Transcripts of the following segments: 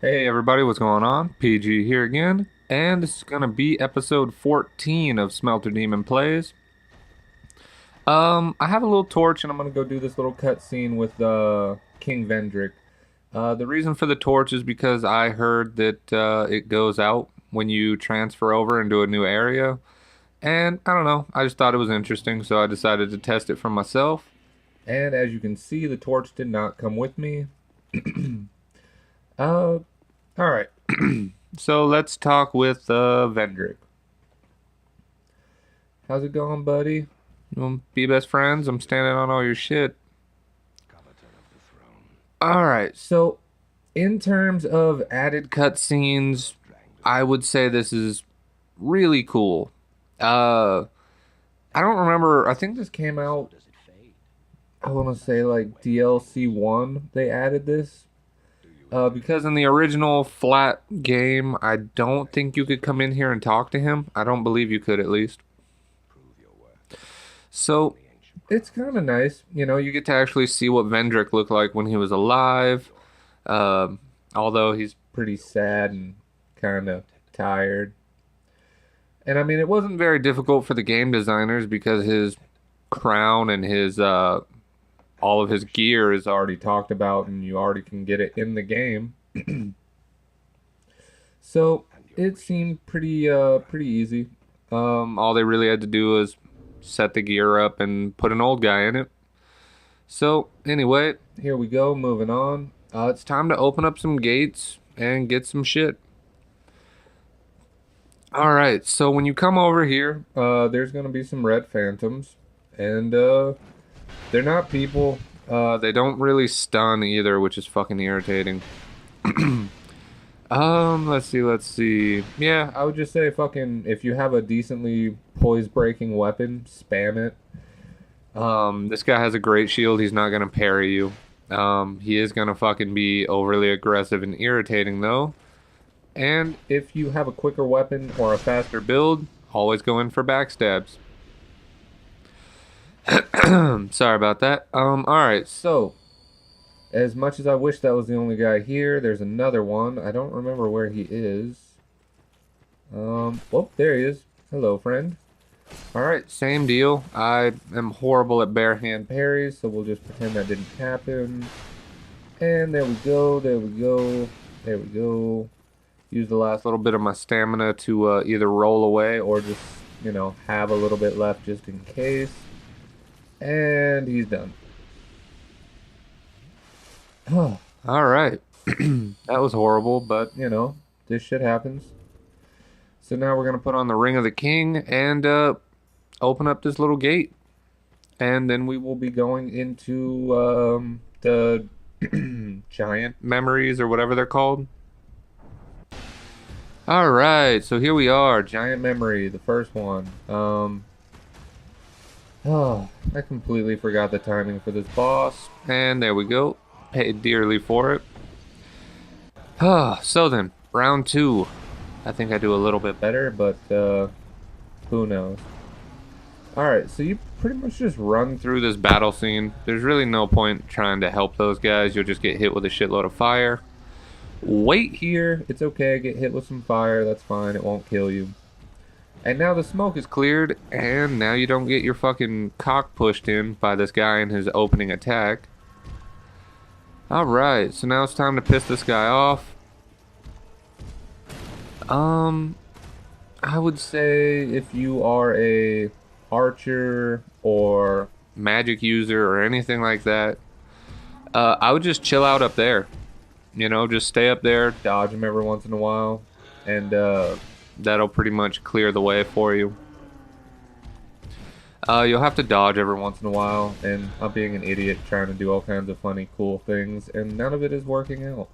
Hey everybody, what's going on? PG here again, and this is gonna be episode 14 of Smelter Demon Plays. I have a little torch and I'm gonna go do this little cutscene with King Vendrick. The reason for the torch is because I heard that it goes out when you transfer over into a new area, and I don't know, I just thought it was interesting, so I decided to test it for myself. And as you can see, the torch did not come with me. Uh, all right. So let's talk with Vendrick. How's it going, buddy? You want to be best friends? I'm standing on all your shit. All right. So, in terms of added cutscenes, I would say this is really cool. Uh, I don't remember. I think this came out. I want to say like DLC 1. They added this. Because in the original flat game, I don't think you could come in here and talk to him. I don't believe you could, at least. So it's kind of nice. You know, you get to actually see what Vendrick looked like when he was alive. Although he's pretty sad and kind of tired. And I mean, it wasn't very difficult for the game designers because his crown and his all of his gear is already talked about and you already can get it in the game. So it seemed pretty easy. All they really had to do was set the gear up and put an old guy in it. So anyway, here we go, moving on. It's time to open up some gates and get some shit. All right, so when you come over here, there's gonna be some red phantoms, and they're not people. They don't really stun either, which is fucking irritating. Let's see. Yeah, I would just say fucking if you have a decently poise breaking weapon, spam it. This guy has a great shield. He's not gonna parry you. He is gonna fucking be overly aggressive and irritating though. And if you have a quicker weapon or a faster build, always go in for backstabs. Sorry about that. Alright, so as much as I wish that was the only guy here, there's another one. I don't remember where he is. Oh, there he is. Hello, friend. Alright, same deal. I am horrible at bare hand parries, so we'll just pretend that didn't happen. And there we go, there we go, there we go. Use the last little bit of my stamina to either roll away or just, you know, have a little bit left just in case. And he's done. Oh, all right. That was horrible, but, you know, this shit happens. So now we're going to put on the Ring of the King and open up this little gate. And then we will be going into the giant memories or whatever they're called. All right, so here we are, giant memory, the first one. Oh, I completely forgot the timing for this boss, and there we go. Paid dearly for it. So then, round two. I think I do a little bit better, but who knows? All right, so you pretty much just run through this battle scene. There's really no point trying to help those guys. You'll just get hit with a shitload of fire. Wait here. It's okay. Get hit with some fire. That's fine. It won't kill you. And now the smoke is cleared, and now you don't get your fucking cock pushed in by this guy in his opening attack. Alright, so now it's time to piss this guy off. I would say if you are a archer or magic user or anything like that, I would just chill out up there. You know, just stay up there, dodge him every once in a while, and that'll pretty much clear the way for you. You'll have to dodge every once in a while, and I'm being an idiot trying to do all kinds of funny, cool things, and none of it is working out.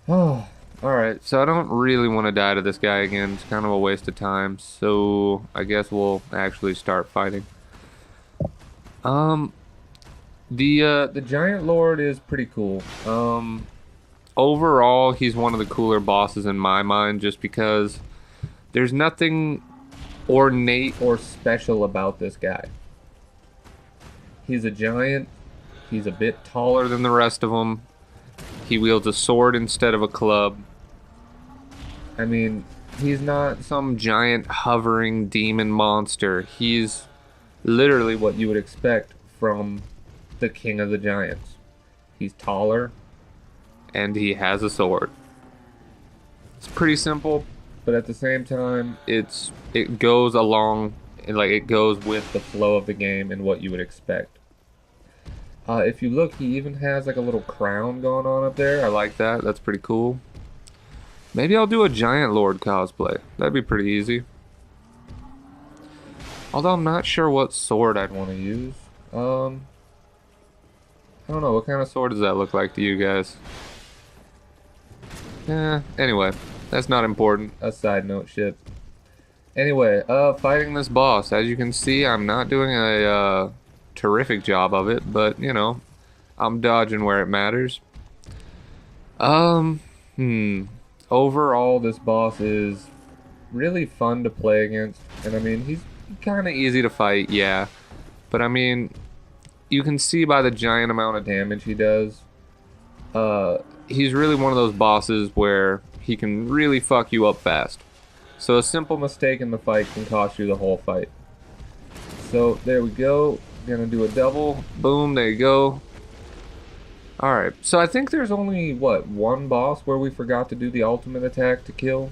Oh, alright, so I don't really want to die to this guy again. It's kind of a waste of time, so I guess we'll actually start fighting. The Giant Lord is pretty cool. Overall, he's one of the cooler bosses in my mind, just because there's nothing ornate or special about this guy. He's a giant. He's a bit taller than the rest of them. He wields a sword instead of a club. I mean, he's not some giant hovering demon monster. He's literally what you would expect from the King of the Giants. He's taller, and he has a sword. It's pretty simple, but at the same time, it goes along, like it goes with the flow of the game and what you would expect. If you look, he even has like a little crown going on up there. I like that. That's pretty cool. Maybe I'll do a Giant Lord cosplay. That'd be pretty easy. Although I'm not sure what sword I'd want to use. I don't know. What kind of sword does that look like to you guys? Anyway, that's not important. A side note shit. Anyway, fighting this boss. As you can see, I'm not doing a terrific job of it, but you know, I'm dodging where it matters. Overall, this boss is really fun to play against, and I mean, he's kind of easy to fight, yeah. But I mean, you can see by the giant amount of damage he does, he's really one of those bosses where he can really fuck you up fast. So a simple mistake in the fight can cost you the whole fight. So there we go. Gonna do a double. Boom, there you go. Alright, so I think there's only, what, one boss where we forgot to do the ultimate attack to kill?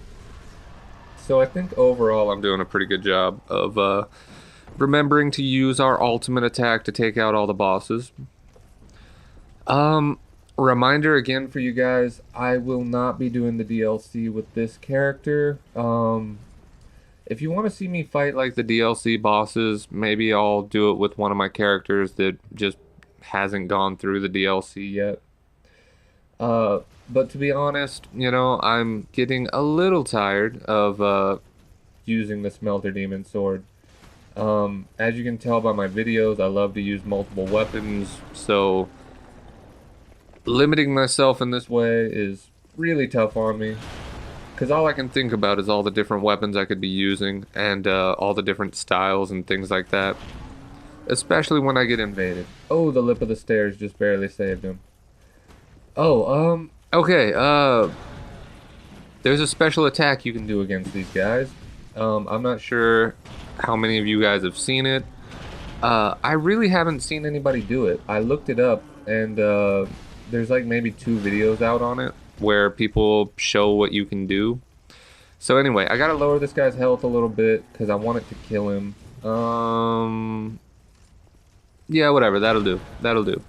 So I think overall I'm doing a pretty good job of remembering to use our ultimate attack to take out all the bosses. Reminder again for you guys, I will not be doing the DLC with this character. If you want to see me fight like the DLC bosses, maybe I'll do it with one of my characters that just hasn't gone through the DLC yet. But to be honest, you know, I'm getting a little tired of using the Smelter Demon Sword. As you can tell by my videos, I love to use multiple weapons, so limiting myself in this way is really tough on me. Because all I can think about is all the different weapons I could be using and all the different styles and things like that. Especially when I get invaded. Oh, the lip of the stairs just barely saved him. Oh, okay, there's a special attack you can do against these guys. I'm not sure how many of you guys have seen it. I really haven't seen anybody do it. I looked it up, and there's like maybe 2 videos out on it where people show what you can do. So anyway, I gotta lower this guy's health a little bit because I want it to kill him. Yeah, whatever, that'll do. That'll do.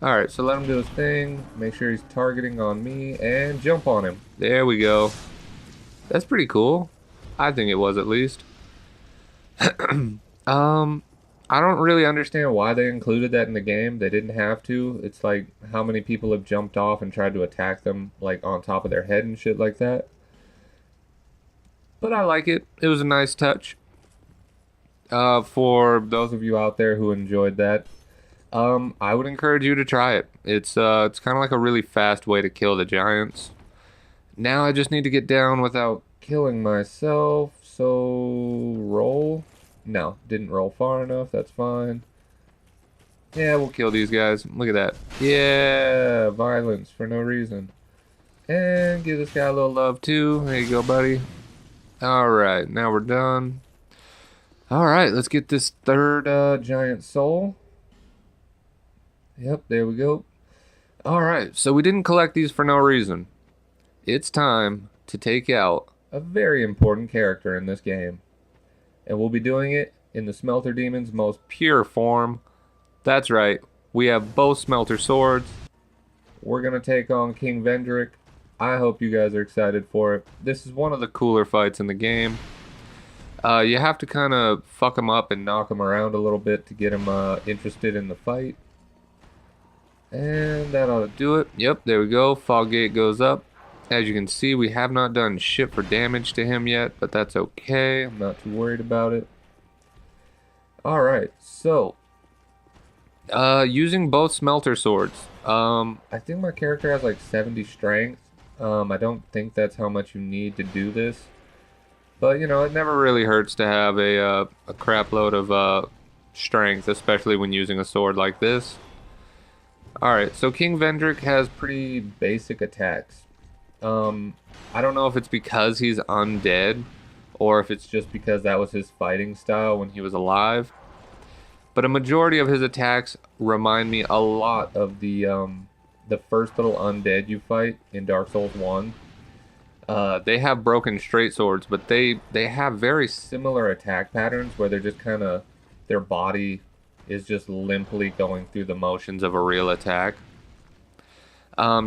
Alright, so let him do his thing. Make sure he's targeting on me and jump on him. There we go. That's pretty cool. I think it was, at least. I don't really understand why they included that in the game. They didn't have to. It's like how many people have jumped off and tried to attack them like on top of their head and shit like that. But I like it. It was a nice touch. For those of you out there who enjoyed that, I would encourage you to try it. It's kind of like a really fast way to kill the giants. Now I just need to get down without killing myself. So roll. No, didn't roll far enough. That's fine. Yeah, we'll kill these guys. Look at that. Yeah, violence for no reason. And give this guy a little love too. There you go, buddy. Alright, now we're done. Alright, let's get this third giant soul. Yep, there we go. Alright, so we didn't collect these for no reason. It's time to take out a very important character in this game. And we'll be doing it in the Smelter Demon's most pure form. That's right, we have both Smelter swords. We're going to take on King Vendrick. I hope you guys are excited for it. This is one of the cooler fights in the game. You have to kind of fuck him up and knock him around a little bit to get him interested in the fight. And that ought to do it. Yep, there we go. Fog gate goes up. As you can see, we have not done shit for damage to him yet, but that's okay. I'm not too worried about it. Alright, so using both Smelter swords. I think my character has like 70 strength. I don't think that's how much you need to do this. But, you know, it never really hurts to have a crap load of strength, especially when using a sword like this. Alright, so King Vendrick has pretty basic attacks. I don't know if it's because he's undead, or if it's just because that was his fighting style when he was alive. But a majority of his attacks remind me a lot of the first little undead you fight in Dark Souls 1. They have broken straight swords, but they have very similar attack patterns where they're just kind of, their body is just limply going through the motions of a real attack.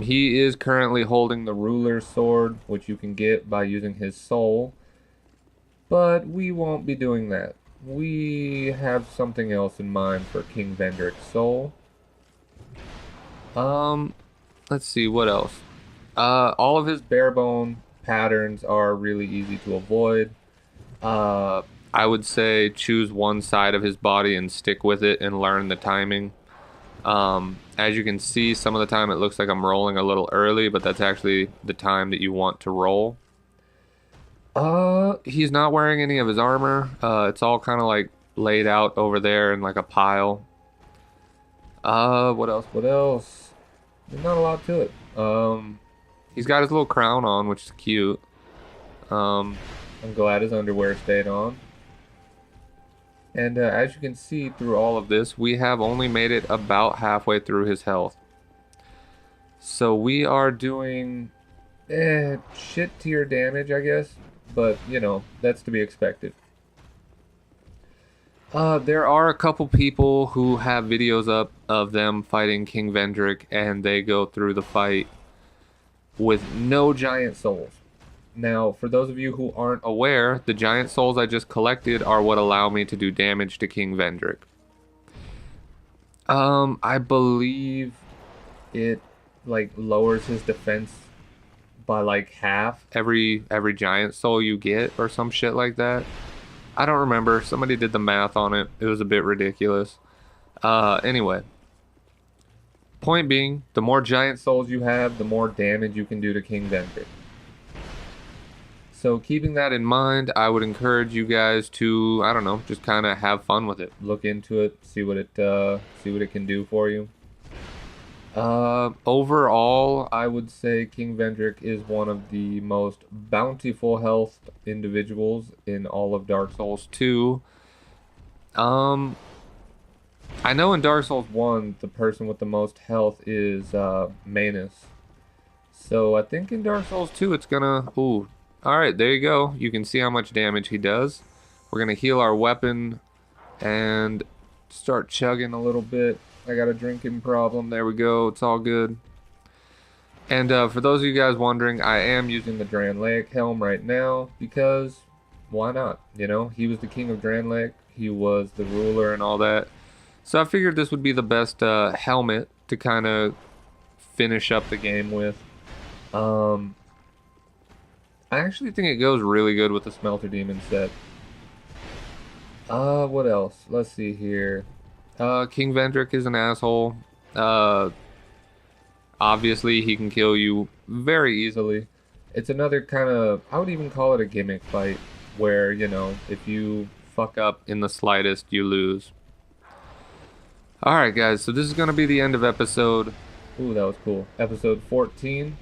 He is currently holding the ruler's sword, which you can get by using his soul, but we won't be doing that. We have something else in mind for King Vendrick's soul. Let's see, what else? All of his barebone patterns are really easy to avoid. I would say choose one side of his body and stick with it and learn the timing. As you can see, some of the time it looks like I'm rolling a little early, but that's actually the time that you want to roll. He's not wearing any of his armor. It's all kind of like laid out over there in like a pile. What else? What else? There's not a lot to it. He's got his little crown on, which is cute. I'm glad his underwear stayed on. And as you can see through all of this, we have only made it about halfway through his health. So we are doing shit tier damage, I guess. But, you know, that's to be expected. There are a couple people who have videos up of them fighting King Vendrick, and they go through the fight with no giant souls. Now, for those of you who aren't aware, the giant souls I just collected are what allow me to do damage to King Vendrick. I believe it like lowers his defense by like half every giant soul you get or some shit like that. I don't remember. Somebody did the math on it. It was a bit ridiculous. Anyway. Point being, the more giant souls you have, the more damage you can do to King Vendrick. So keeping that in mind, I would encourage you guys to, I don't know, just kind of have fun with it. Look into it, see what it can do for you. Overall, I would say King Vendrick is one of the most bountiful health individuals in all of Dark Souls 2. I know in Dark Souls 1, the person with the most health is Manus. So I think in Dark Souls 2, it's gonna... Ooh. Alright, there you go. You can see how much damage he does. We're gonna heal our weapon and start chugging a little bit. I got a drinking problem. There we go. It's all good. And for those of you guys wondering, I am using the Dranlaic helm right now because why not? You know, he was the king of Dranlaic. He was the ruler and all that. So I figured this would be the best helmet to kind of finish up the game with. I actually think it goes really good with the Smelter Demon set. What else? Let's see here. King Vendrick is an asshole. Obviously, he can kill you very easily. It's another kind of, I would even call it a gimmick fight, where, you know, if you fuck up in the slightest, you lose. Alright guys, so this is going to be the end of episode... Ooh, that was cool. Episode 14.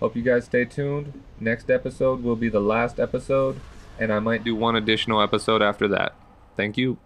Hope you guys stay tuned. Next episode will be the last episode, and I might do one additional episode after that. Thank you.